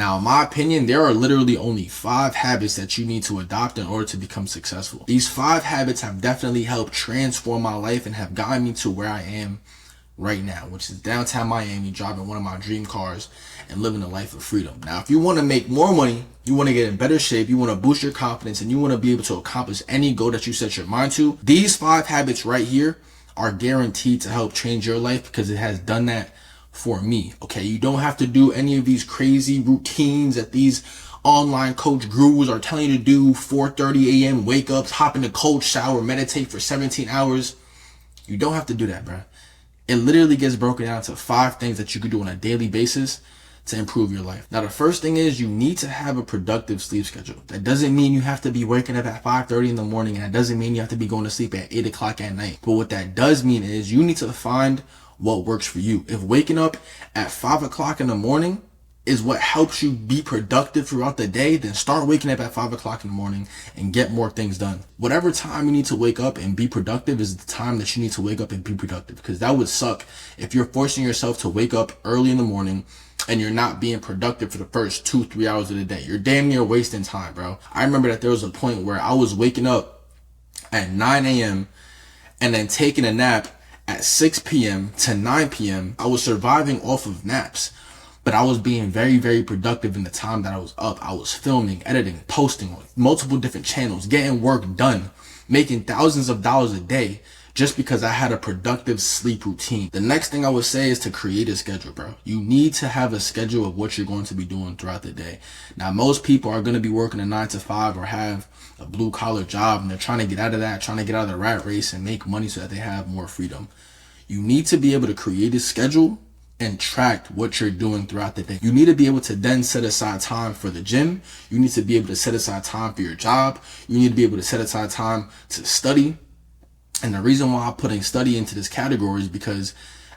Now, in my opinion, there are literally only 5 habits that you need to adopt in order to become successful. These 5 habits have definitely helped transform my life and have gotten me to where I am right now, which is downtown Miami, driving one of my dream cars and living a life of freedom. Now, if you want to make more money, you want to get in better shape, you want to boost your confidence, and you want to be able to accomplish any goal that you set your mind to, these 5 habits right here are guaranteed to help change your life, because it has done that for me. Okay, you don't have to do any of these crazy routines that these online coach gurus are telling you to do. 4:30 a.m. wake ups, hop in the cold shower, meditate for 17 hours. You don't have to do that, bro. It literally gets broken down to 5 things that you could do on a daily basis to improve your life. Now, the first thing is you need to have a productive sleep schedule. That doesn't mean you have to be waking up at 5:30 in the morning, and that doesn't mean you have to be going to sleep at 8 o'clock at night. But what that does mean is you need to find what works for you. If waking up at 5 o'clock in the morning is what helps you be productive throughout the day, then start waking up at 5 o'clock in the morning and get more things done. Whatever time you need to wake up and be productive is the time that you need to wake up and be productive, because that would suck if you're forcing yourself to wake up early in the morning and you're not being productive for the first 2-3 hours of the day. You're damn near wasting time, bro. I remember that there was a point where I was waking up at 9 a.m. and then taking a nap at 6 p.m. to 9 p.m. I was surviving off of naps, but I was being very, very productive in the time that I was up. I was filming, editing, posting on multiple different channels, getting work done, making thousands of dollars a day just because I had a productive sleep routine. The next thing I would say is to create a schedule, bro. You need to have a schedule of what you're going to be doing throughout the day. Now, most people are going to be working a 9 to 5 or have a blue collar job, and they're trying to get out of that, trying to get out of the rat race and make money so that they have more freedom. You need to be able to create a schedule and track what you're doing throughout the day. You need to be able to then set aside time for the gym. You need to be able to set aside time for your job. You need to be able to set aside time to study. And the reason why I'm putting study into this category is because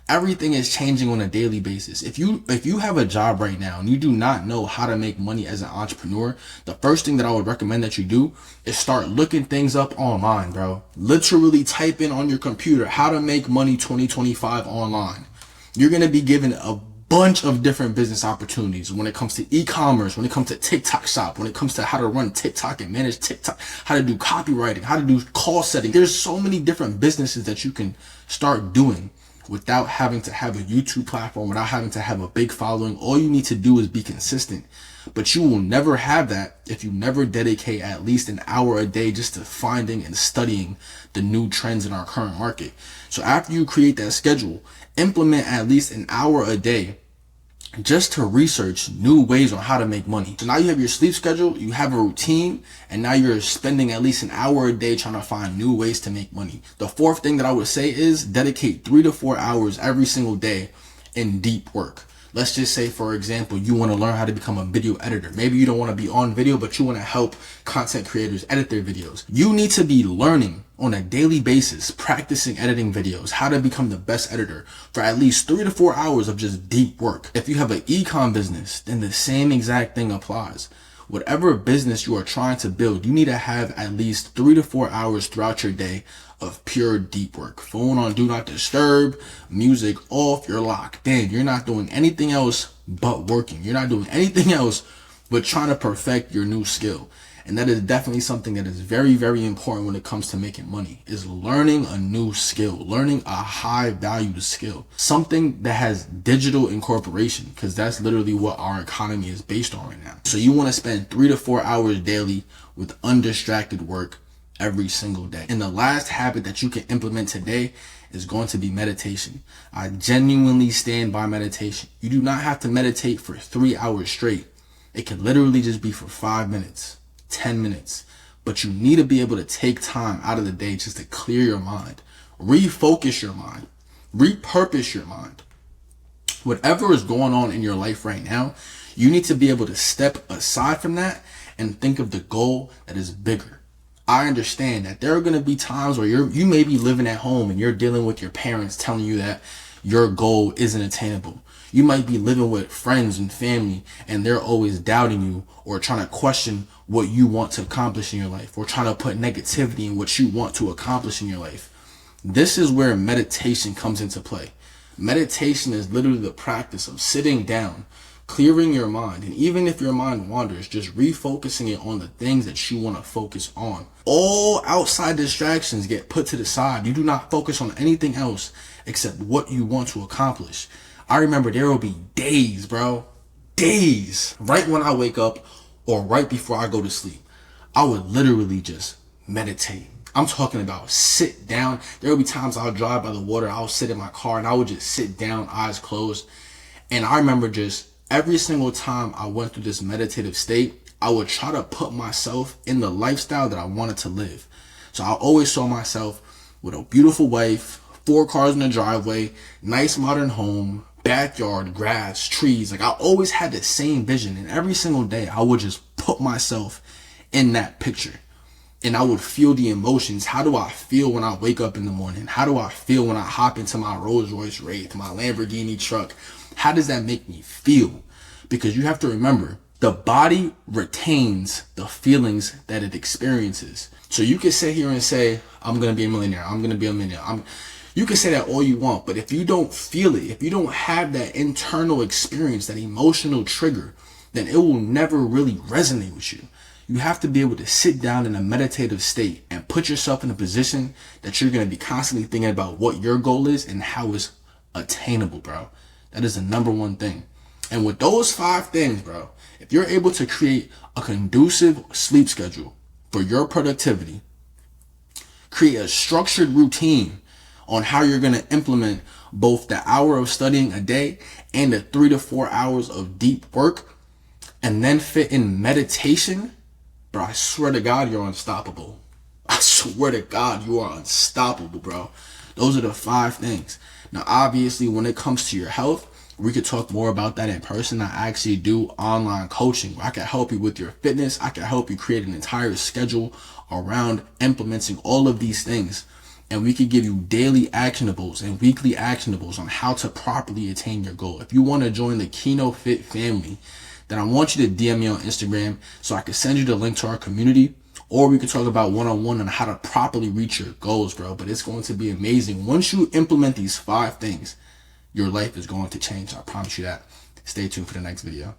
everything is changing on a daily basis. If you have a job right now and you do not know how to make money as an entrepreneur, the first thing that I would recommend that you do is start looking things up online, bro. Literally type in on your computer how to make money 2025 online. You're going to be given a bunch of different business opportunities when it comes to e-commerce, when it comes to TikTok shop, when it comes to how to run TikTok and manage TikTok, how to do copywriting, how to do call setting. There's so many different businesses that you can start doing without having to have a YouTube platform, without having to have a big following. All you need to do is be consistent. But you will never have that if you never dedicate at least an hour a day just to finding and studying the new trends in our current market. So after you create that schedule, implement at least an hour a day just to research new ways on how to make money. So now you have your sleep schedule, you have a routine, and now you're spending at least an hour a day trying to find new ways to make money. The fourth thing that I would say is dedicate 3 to 4 hours every single day in deep work. Let's just say, for example, you want to learn how to become a video editor. Maybe you don't want to be on video, but you want to help content creators edit their videos. You need to be learning on a daily basis, practicing editing videos, how to become the best editor for at least 3 to 4 hours of just deep work. If you have an e-com business, then the same exact thing applies. Whatever business you are trying to build, you need to have at least 3 to 4 hours throughout your day of pure deep work. Phone on do not disturb, music off, you're locked in. You're not doing anything else but working. You're not doing anything else but trying to perfect your new skill. And that is definitely something that is very, very important when it comes to making money, is learning a new skill, learning a high value skill, something that has digital incorporation, because that's literally what our economy is based on right now. So you want to spend 3 to 4 hours daily with undistracted work every single day. And the last habit that you can implement today is going to be meditation. I genuinely stand by meditation. You do not have to meditate for 3 hours straight. It can literally just be for 5 minutes. 10 minutes, but you need to be able to take time out of the day just to clear your mind, refocus your mind, repurpose your mind. Whatever is going on in your life right now, you need to be able to step aside from that and think of the goal that is bigger. I understand that there are going to be times where you may be living at home and you're dealing with your parents telling you that your goal isn't attainable. You might be living with friends and family and they're always doubting you or trying to question what you want to accomplish in your life, or trying to put negativity in what you want to accomplish in your life. This is where meditation comes into play. Meditation is literally the practice of sitting down, Clearing your mind, and even if your mind wanders, just refocusing it on the things that you want to focus on. All outside distractions get put to the side. You do not focus on anything else except what you want to accomplish. I remember there will be days, bro, days, right when I wake up or right before I go to sleep, I would literally just meditate. I'm talking about sit down. There will be times I'll drive by the water, I'll sit in my car, and I would just sit down, eyes closed. And I remember just every single time I went through this meditative state, I would try to put myself in the lifestyle that I wanted to live. So I always saw myself with a beautiful wife, 4 cars in the driveway, nice modern home, backyard, grass, trees. Like I always had the same vision, and every single day I would just put myself in that picture. And I would feel the emotions. How do I feel when I wake up in the morning? How do I feel when I hop into my Rolls Royce Wraith, my Lamborghini truck? How does that make me feel? Because you have to remember, the body retains the feelings that it experiences. So you can sit here and say, I'm going to be a millionaire. I'm going to be a millionaire. You can say that all you want, but if you don't feel it, if you don't have that internal experience, that emotional trigger, then it will never really resonate with you. You have to be able to sit down in a meditative state and put yourself in a position that you're going to be constantly thinking about what your goal is and how it's attainable, bro. That is the number one thing. And with those 5 things, bro, if you're able to create a conducive sleep schedule for your productivity, create a structured routine on how you're going to implement both the hour of studying a day and the 3 to 4 hours of deep work, and then fit in meditation, bro, I swear to God, you're unstoppable. I swear to God, you are unstoppable, bro. Those are the 5 things. Now, obviously, when it comes to your health, we could talk more about that in person. I actually do online coaching where I can help you with your fitness. I can help you create an entire schedule around implementing all of these things. And we can give you daily actionables and weekly actionables on how to properly attain your goal. If you want to join the Kino Fit family, then I want you to DM me on Instagram so I can send you the link to our community, or we could talk about one-on-one on how to properly reach your goals, bro. But it's going to be amazing. Once you implement these 5 things, your life is going to change. I promise you that. Stay tuned for the next video.